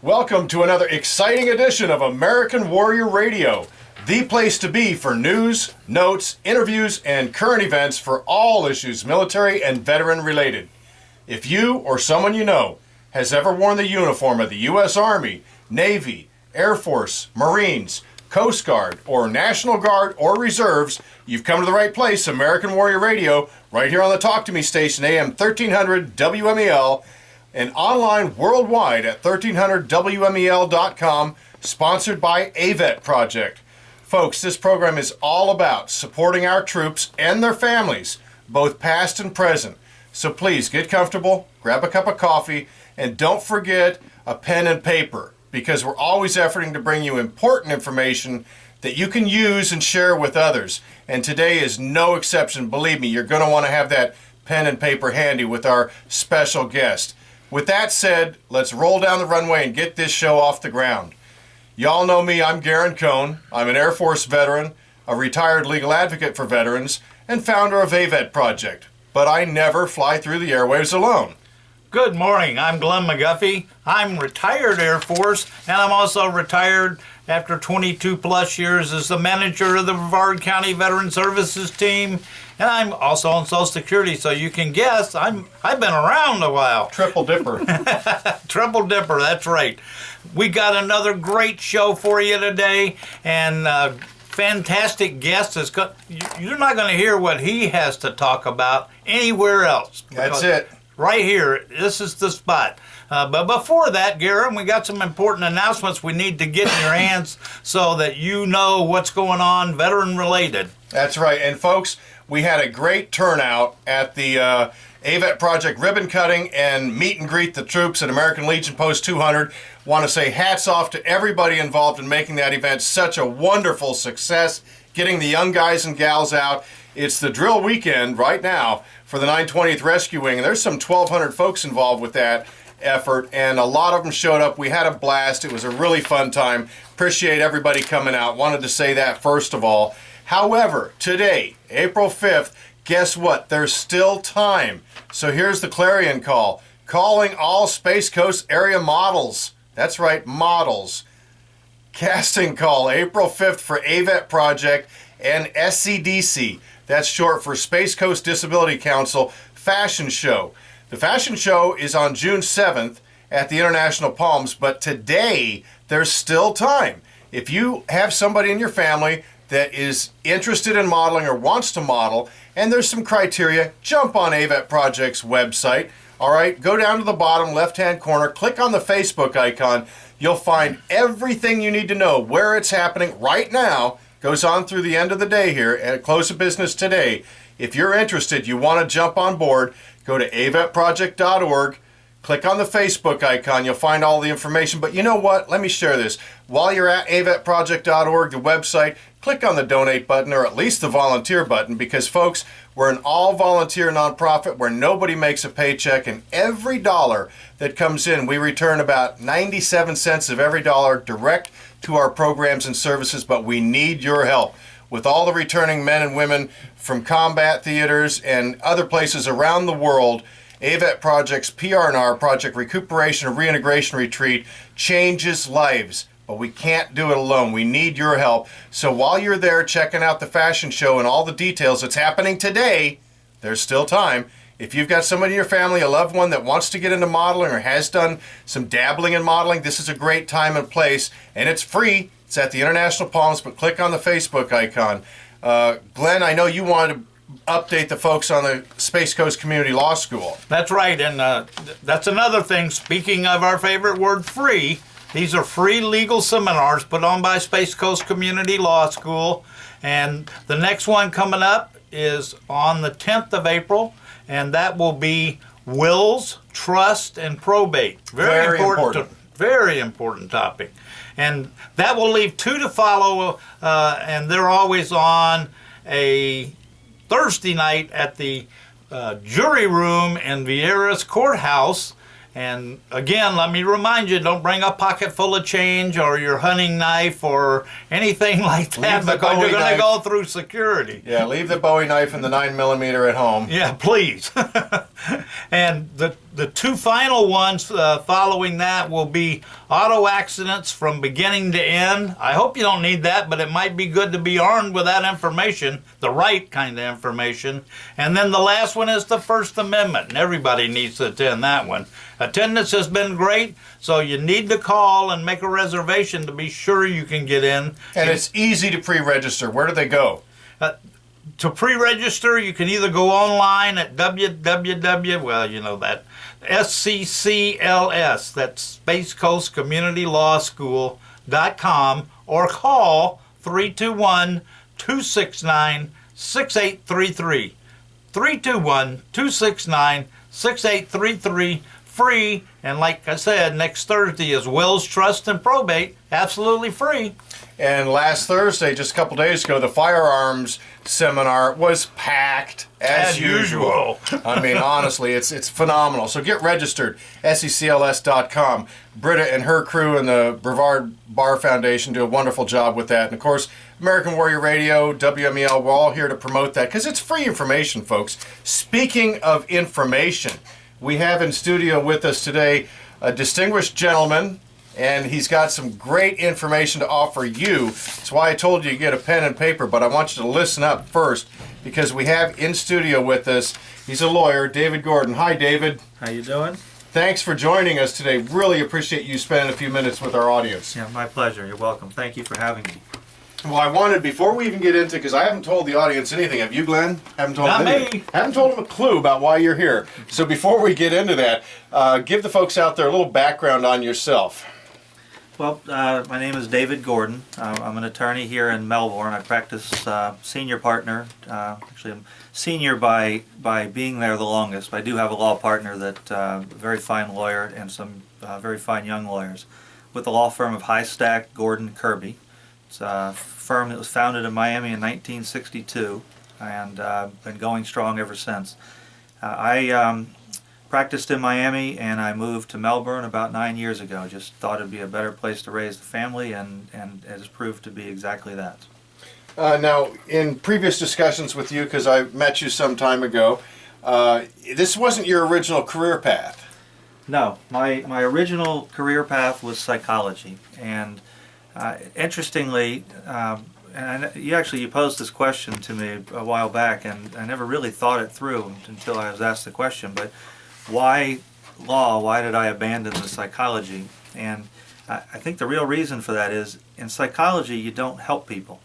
Welcome to another exciting edition of American Warrior Radio, the place to be for news, notes, interviews, and current events for all issues military and veteran related. If you or someone you know has ever worn the uniform of the U.S. Army, Navy, Air Force, Marines, Coast Guard, or National Guard, or Reserves, you've come to the right place. American Warrior Radio, right here on the Talk to Me station, AM 1300 WMEL, and online worldwide at 1300WMEL.com, sponsored by AVET Project. Folks, this program is all about supporting our troops and their families, both past and present. So please get comfortable, grab a cup of coffee, and don't forget a pen and paper, because we're always efforting to bring you important information that you can use and share with others. And today is no exception. Believe me, you're going to want to have that pen and paper handy with our special guest. With that said, let's roll down the runway and get this show off the ground. Y'all know me, I'm Garen Cohn. I'm an Air Force veteran, a retired legal advocate for veterans, and founder of AVET Project. But I never fly through the airwaves alone. Good morning, I'm Glenn McGuffey. I'm retired Air Force, and I'm also retired after 22 plus years as the manager of the Brevard County Veteran Services team. And I'm also on Social Security, so you can guess I've been around a while. Triple dipper. Triple dipper, that's right. We got another great show for you today, and fantastic guest. You're not going to hear what he has to talk about anywhere else. That's it. Right here, this is the spot. But before that, Garen, we got some important announcements we need to get in your hands so that you know what's going on veteran related. That's right. And folks, we had a great turnout at the AVET Project ribbon cutting and meet and greet the troops at American Legion Post 200. Want to say hats off to everybody involved in making that event such a wonderful success, getting the young guys and gals out. It's the drill weekend right now for the 920th Rescue Wing, and there's some 1,200 folks involved with that effort, and a lot of them showed up. We had a blast. It was a really fun time. Appreciate everybody coming out. Wanted to say that first of all. However, today, April 5th, guess what? There's still time. So here's the clarion call. Calling all Space Coast area models. That's right, models. Casting call April 5th for AVET Project and SCDC. That's short for Space Coast Disability Council Fashion Show. The fashion show is on June 7th at the International Palms, but today there's still time. If you have somebody in your family that is interested in modeling or wants to model, and there's some criteria, jump on AVET Project's website. All right, go down to the bottom left-hand corner, click on the Facebook icon. You'll find everything you need to know where it's happening right now. Goes on through the end of the day here at close of business today. If you're interested, you want to jump on board, go to avetproject.org, click on the Facebook icon. You'll find all the information. But you know what? Let me share this. While you're at avetproject.org, the website, click on the donate button, or at least the volunteer button, because folks, we're an all-volunteer nonprofit where nobody makes a paycheck, and every dollar that comes in, we return about 97 cents of every dollar direct to our programs and services, but we need your help. With all the returning men and women from combat theaters and other places around the world, AVET Project's PR&R, Project Recuperation and Reintegration Retreat, changes lives. But we can't do it alone. We need your help. So while you're there checking out the fashion show and all the details that's happening today, there's still time. If you've got somebody in your family, a loved one that wants to get into modeling or has done some dabbling in modeling, this is a great time and place. And it's free. It's at the International Palms, but click on the Facebook icon. Glenn, I know you wanted to update the folks on the Space Coast Community Law School. That's right, and that's another thing. Speaking of our favorite word, free, these are free legal seminars put on by Space Coast Community Law School, and the next one coming up is on the 10th of April, and that will be wills, trust, and probate. Very important. Very important topic. And that will leave two to follow, and they're always on a Thursday night at the jury room in Vieira's Courthouse. And again, let me remind you, don't bring a pocket full of change or your hunting knife or anything like that, because you're going to go through security. Yeah, leave the Bowie knife and the 9mm at home. Yeah, please. And the two final ones following that will be auto accidents from beginning to end. I hope you don't need that, but it might be good to be armed with that information, the right kind of information. And then the last one is the First Amendment, and everybody needs to attend that one. Attendance has been great, so you need to call and make a reservation to be sure you can get in. And it's easy to pre-register. Where do they go? To pre-register, you can either go online at SCCLS, that's Space Coast Community Law School.com, or call 321-269-6833. 321-269-6833, free. And like I said, next Thursday is Wills, Trust, and Probate, absolutely free. And last Thursday, just a couple days ago, the firearms seminar was packed as usual. I mean, honestly, it's phenomenal. So get registered, SECLS.com. Britta and her crew and the Brevard Bar Foundation do a wonderful job with that. And of course, American Warrior Radio, WMEL, we're all here to promote that because it's free information, folks. Speaking of information, we have in studio with us today a distinguished gentleman, and he's got some great information to offer you. That's why I told you to get a pen and paper, but I want you to listen up first because we have in studio with us, he's a lawyer, David Gordon. Hi, David. How you doing? Thanks for joining us today. Really appreciate you spending a few minutes with our audience. Yeah, my pleasure. You're welcome. Thank you for having me. Well, I wanted, before we even get into, because I haven't told the audience anything. Have you, Glenn? Haven't told Not them anything. me. Haven't told them a clue about why you're here. So before we get into that, give the folks out there a little background on yourself. Well, my name is David Gordon. I'm an attorney here in Melbourne. I practice senior partner. Actually, I'm senior by being there the longest. I do have a law partner that a very fine lawyer and some very fine young lawyers with the law firm of High Stack Gordon Kirby. It's a firm that was founded in Miami in 1962 and been going strong ever since. I practiced in Miami and I moved to Melbourne about 9 years ago. Just thought it'd be a better place to raise the family, and it has proved to be exactly that. Now, in previous discussions with you, because I met you some time ago, this wasn't your original career path. No, my original career path was psychology, and interestingly, you posed this question to me a while back, and I never really thought it through until I was asked the question. But why law? Why did I abandon the psychology? And I think the real reason for that is in psychology you don't help people.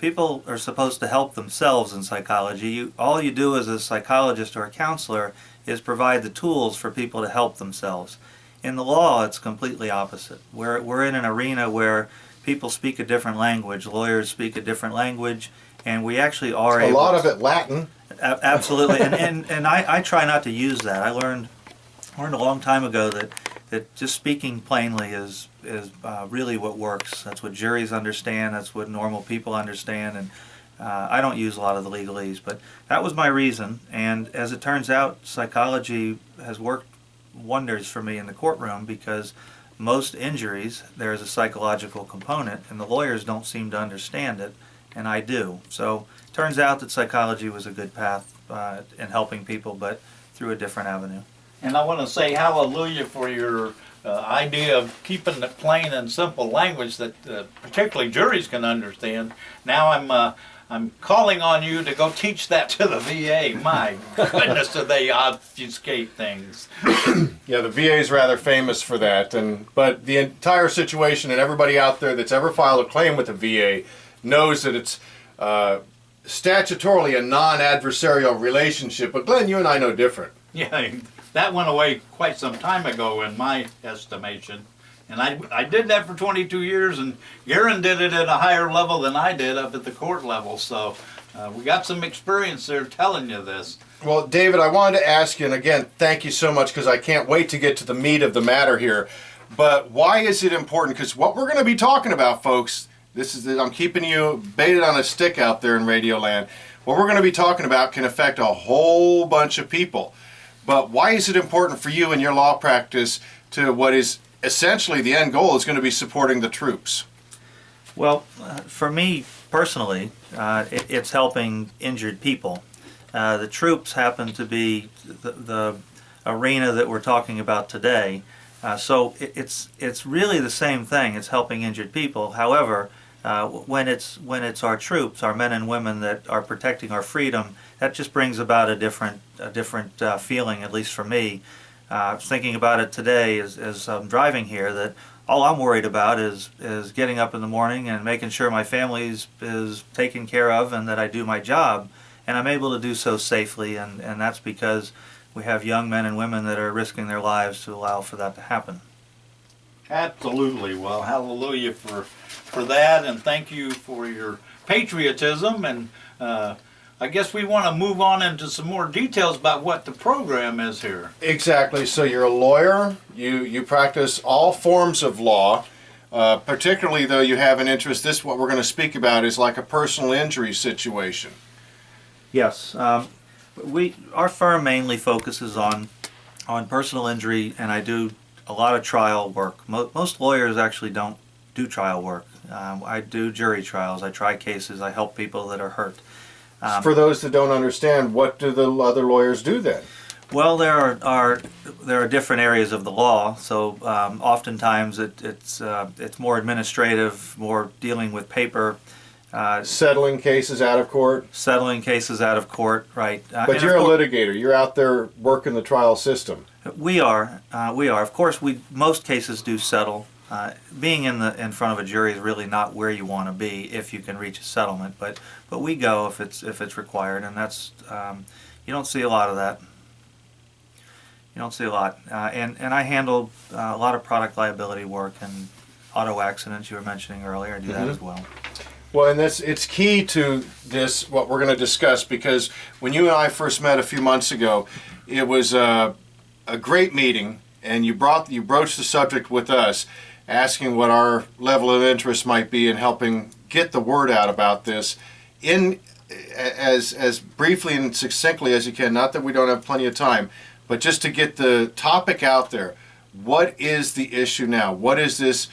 People are supposed to help themselves in psychology. All you do as a psychologist or a counselor is provide the tools for people to help themselves. In the law, it's completely opposite. We're in an arena where people speak a different language, lawyers speak a different language, and we actually are a lot of it Latin. Absolutely, and I try not to use that. I learned a long time ago that just speaking plainly is really what works. That's what juries understand. That's what normal people understand. And I don't use a lot of the legalese, but that was my reason. And as it turns out, psychology has worked wonders for me in the courtroom because most injuries there is a psychological component, and the lawyers don't seem to understand it, and I do. So it turns out that psychology was a good path in helping people, but through a different avenue. And I want to say hallelujah for your idea of keeping it plain and simple language that particularly juries can understand. Now I'm calling on you to go teach that to the VA. My goodness, do they obfuscate things. Yeah, the VA is rather famous for that, but the entire situation and everybody out there that's ever filed a claim with the VA knows that it's statutorily a non-adversarial relationship. But Glenn, you and I know different. Yeah, that went away quite some time ago in my estimation. And I did that for 22 years, and Garen did it at a higher level than I did up at the court level. So we got some experience there telling you this. Well, David, I wanted to ask you, and again, thank you so much because I can't wait to get to the meat of the matter here. But why is it important? Because what we're going to be talking about, folks, I'm keeping you baited on a stick out there in Radio Land. What we're going to be talking about can affect a whole bunch of people. But why is it important for you in your law practice to what is essentially the end goal is going to be supporting the troops? Well, for me personally, it's helping injured people. The troops happen to be arena that we're talking about today. So it's really the same thing. It's helping injured people. However, when it's our troops, our men and women that are protecting our freedom, that just brings about a different feeling, at least for me. Thinking about it today as I'm driving here, that all I'm worried about is getting up in the morning and making sure my family is taken care of and that I do my job, and I'm able to do so safely, and that's because we have young men and women that are risking their lives to allow for that to happen. Absolutely. Well, hallelujah for that, and thank you for your patriotism. And I guess we want to move on into some more details about what the program is here. Exactly. So you're a lawyer. You practice all forms of law. Particularly, though, you have an interest. This, what we're going to speak about, is like a personal injury situation. Yes. Our firm mainly focuses on personal injury, and I do a lot of trial work. Most lawyers actually don't do trial work. I do jury trials. I try cases. I help people that are hurt. For those that don't understand, what do the other lawyers do then? Well, there are different areas of the law. So oftentimes it's more administrative, more dealing with paper. Settling cases out of court? Settling cases out of court, right. But you're a litigator. You're out there working the trial system. We are. Of course, most cases do settle. Being in front of a jury is really not where you want to be if you can reach a settlement. But we go if it's required, and that's you don't see a lot of that. You don't see a lot. And I handle a lot of product liability work and auto accidents you were mentioning earlier. I do that as well. Well, and it's key to this, what we're going to discuss, because when you and I first met a few months ago, it was a great meeting, and you broached the subject with us, asking what our level of interest might be in helping get the word out about this in as briefly and succinctly as you can. Not that we don't have plenty of time, but just to get the topic out there. What is the issue now? What is this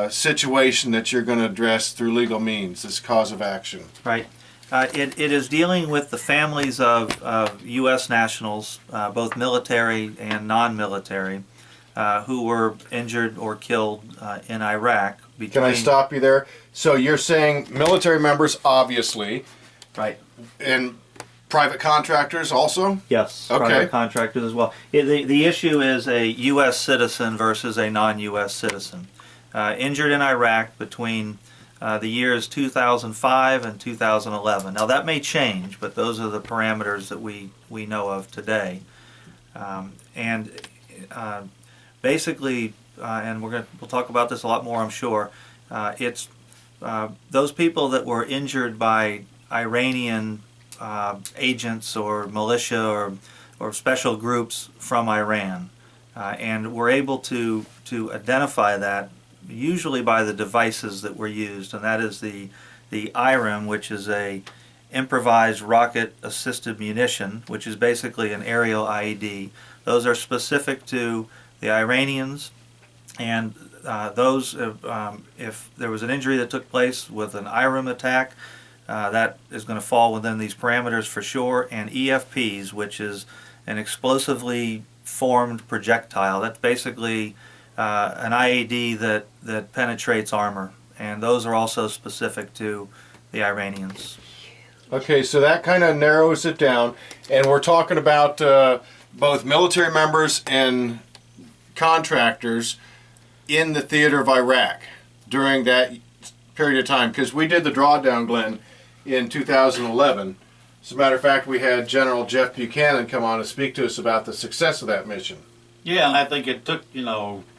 situation that you're going to address through legal means, this cause of action? Right. It is dealing with the families of U.S. nationals, both military and non-military, who were injured or killed in Iraq. Can I stop you there? So you're saying military members, obviously. Right. And private contractors also? Yes, okay. Private contractors as well. The issue is a U.S. citizen versus a non-U.S. citizen. Injured in Iraq between the years 2005 and 2011. Now that may change, but those are the parameters that we know of today. Basically, and we'll talk about this a lot more, I'm sure. It's those people that were injured by Iranian agents or militia or special groups from Iran, and we're able to identify that usually by the devices that were used, and that is the IRIM, which is a improvised rocket assisted munition, which is basically an aerial IED. Those are specific to the Iranians, and those if there was an injury that took place with an IRIM attack, that is going to fall within these parameters for sure. And EFPs, which is an explosively formed projectile. That's basically an IED that penetrates armor, and those are also specific to the Iranians. Okay, so that kind of narrows it down, and we're talking about both military members and contractors in the theater of Iraq during that period of time, because we did the drawdown, Glenn, in 2011. As a matter of fact, we had General Jeff Buchanan come on and speak to us about the success of that mission. Yeah, and I think it took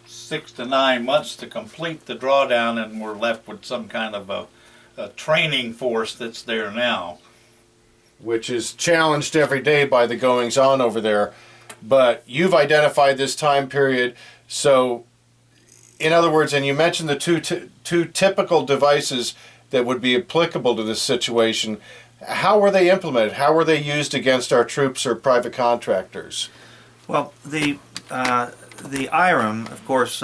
6 to 9 months to complete the drawdown, and we're left with some kind of a training force that's there now. Which is challenged every day by the goings-on over there. But you've identified this time period, so in other words, and you mentioned the two typical devices that would be applicable to this situation. How were they implemented? How were they used against our troops or private contractors? Well, the IRIM, of course,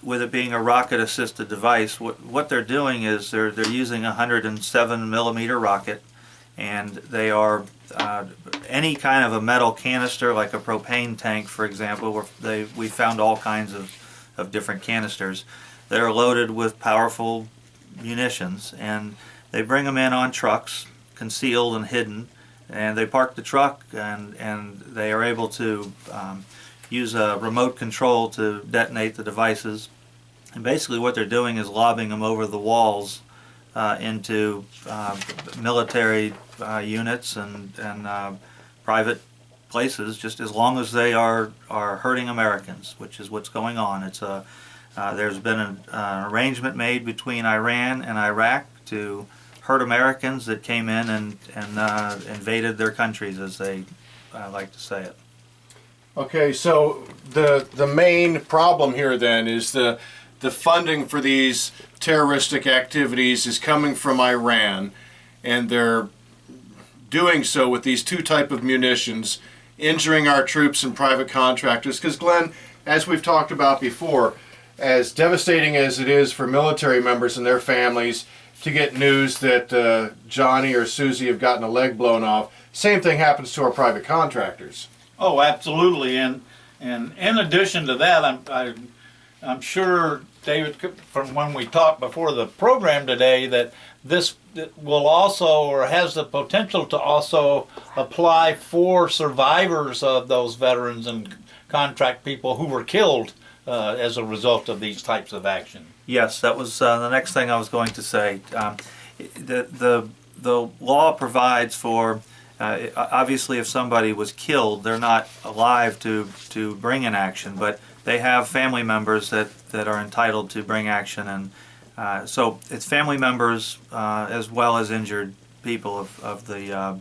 with it being a rocket-assisted device, what they're doing is they're using a 107 millimeter rocket, and they are any kind of a metal canister, like a propane tank, for example, where we found all kinds of different canisters that are loaded with powerful munitions, and they bring them in on trucks, concealed and hidden, and they park the truck, and they are able to use a remote control to detonate the devices. And basically what they're doing is lobbing them over the walls into military units and private places, just as long as they are hurting Americans, which is what's going on. There's been an arrangement made between Iran and Iraq to hurt Americans that came in and invaded their countries, as they like to say it. Okay, so the main problem here then is the funding for these terroristic activities is coming from Iran, and they're doing so with these two type of munitions, injuring our troops and private contractors. Because Glenn, as we've talked about before, as devastating as it is for military members and their families to get news that Johnny or Susie have gotten a leg blown off, same thing happens to our private contractors. Oh, absolutely, and in addition to that, I'm sure, David, from when we talked before the program today, that this will also, or has the potential to also apply for survivors of those veterans and contract people who were killed as a result of these types of action. Yes, that was the next thing I was going to say. The law provides for, obviously if somebody was killed, they're not alive to bring an action, but they have family members that are entitled to bring action, and so it's family members as well as injured people of the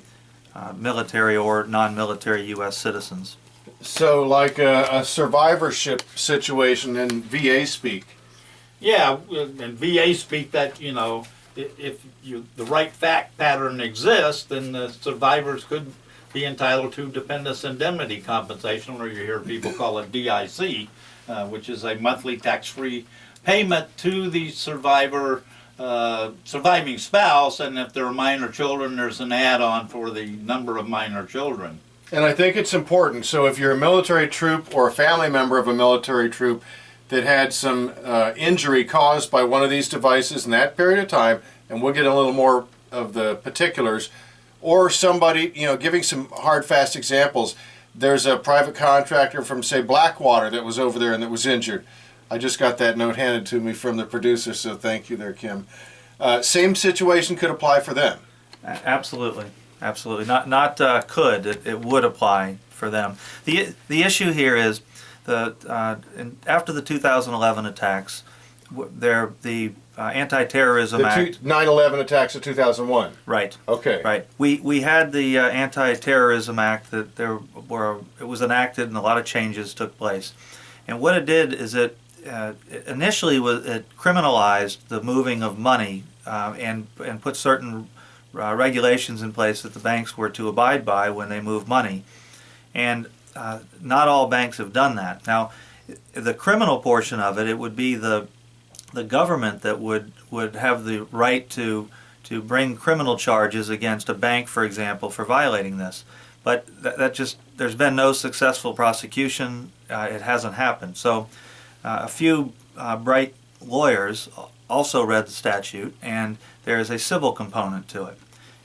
military or non-military U.S. citizens. So like a survivorship situation in VA speak. Yeah, in VA speak, that, you know, if the right fact pattern exists, then the survivors could be entitled to dependents indemnity compensation, or you hear people call it DIC, which is a monthly tax-free payment to the surviving spouse, and if there are minor children, there's an add-on for the number of minor children. And I think it's important. So if you're a military troop or a family member of a military troop that had some injury caused by one of these devices in that period of time, and we'll get a little more of the particulars, or somebody, you know, giving some hard, fast examples. There's a private contractor from, say, Blackwater that was over there and that was injured. I just got that note handed to me from the producer, so thank you there, Kim. Same situation could apply for them. Absolutely. Absolutely. Not could. It would apply for them. The issue here is after the 2011 attacks, the Anti-Terrorism Act. 9/11 attacks of 2001. Right. Okay. Right. We had the Anti-Terrorism Act that it was enacted, and a lot of changes took place. And what it did is it initially it criminalized the moving of money and put certain regulations in place that the banks were to abide by when they move money. And not all banks have done that. Now, the criminal portion of it would be the government that would have the right to bring criminal charges against a bank, for example, for violating this. But there's been no successful prosecution. It hasn't happened. So a few bright lawyers also read the statute, and there is a civil component to it.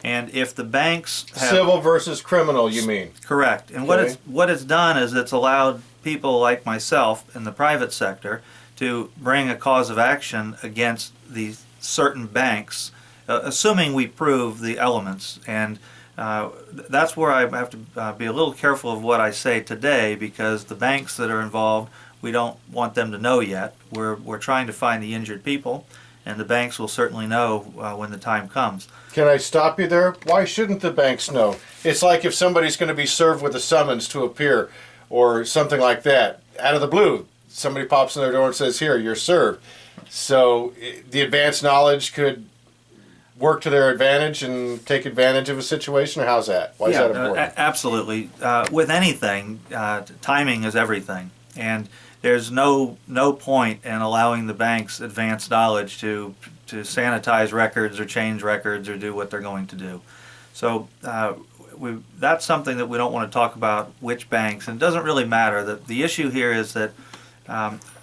And if the banks have, civil versus criminal, you mean? Correct. And Okay. what it's done is it's allowed people like myself in the private sector to bring a cause of action against these certain banks, assuming we prove the elements. And that's where I have to be a little careful of what I say today, because the banks that are involved, we don't want them to know yet. We're trying to find the injured people, and the banks will certainly know when the time comes. Can I stop you there? Why shouldn't the banks know? It's like if somebody's going to be served with a summons to appear or something like that. Out of the blue, somebody pops in their door and says, here, you're served. So the advanced knowledge could work to their advantage and take advantage of a situation, or how's that? Why is that important? Absolutely. With anything, timing is everything. And there's no point in allowing the banks advanced knowledge to sanitize records or change records or do what they're going to do. So that's something that we don't want to talk about, which banks, and it doesn't really matter. The issue here is that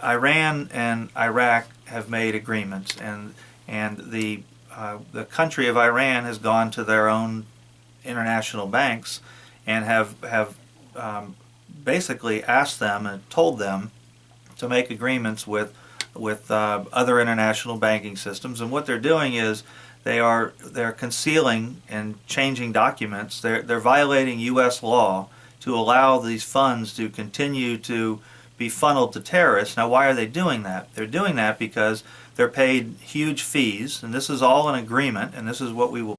Iran and Iraq have made agreements, and the country of Iran has gone to their own international banks and have basically asked them and told them to make agreements with other international banking systems. And what they're doing is they're concealing and changing documents. They're violating U.S. law to allow these funds to continue to be funneled to terrorists. Now, why are they doing that? They're doing that because they're paid huge fees, and this is all an agreement, and this is what we will